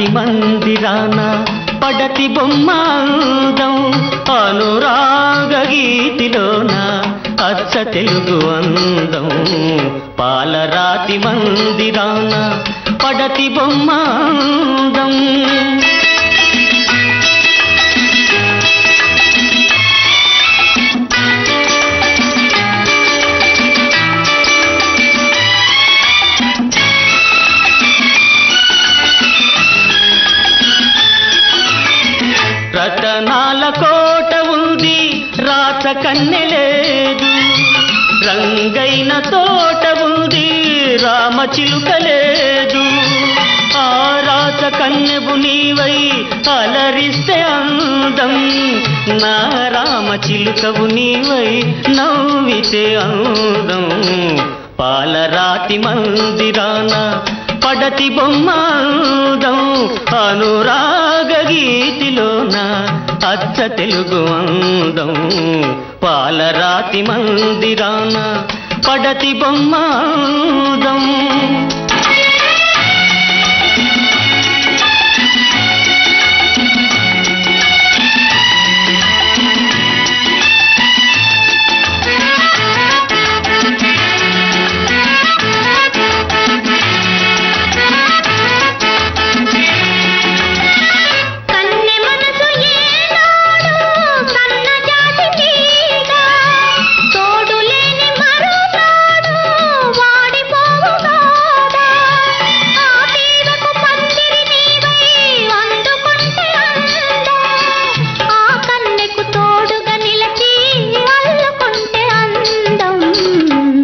పాలరాతి మందిరాన పడతి బొమ్మాందం అనురాగ గీతిలోన అచ్చ తెలుగు అందం పాలరాతి మందిరాన పడతి బొమ్మాందం రతనాల కోట ఉంది రాత కన్నె లేదు రంగైన తోట ఉంది రామ చిలుక లేదు ఆ రాత కన్నెవు నీవై అలరిస్తే అందం నా రామ చిలుకవు నీవై నవ్వితే అందం పాలరాతి మందిరాన పడతి బొమ్మాందం అనురాగ గీతిలోన అచ్చ తెలుగు అందం పాలరాతి మందిరాన పడతి బొమ్మాందం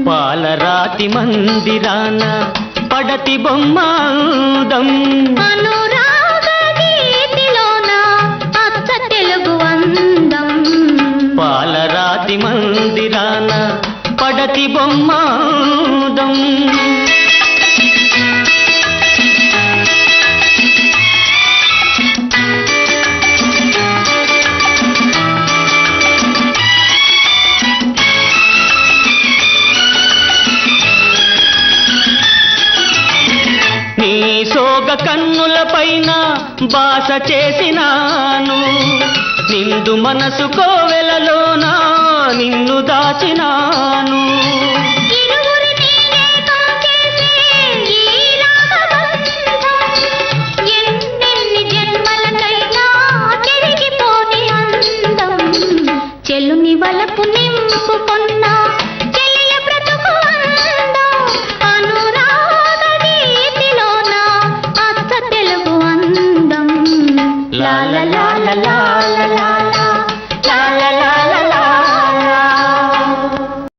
పాలరాతి మందిరాన పడతి బొమ్మాందం అనురాగ గీతిలోన అచ్చ తెలుగు అందం పాలరాతి మందిరాన పడతి బొమ్మాందం సోగ కన్నుల పైన బాస చేసినాను నిండు మనసు కోవెలలోన నిన్ను దాచినాను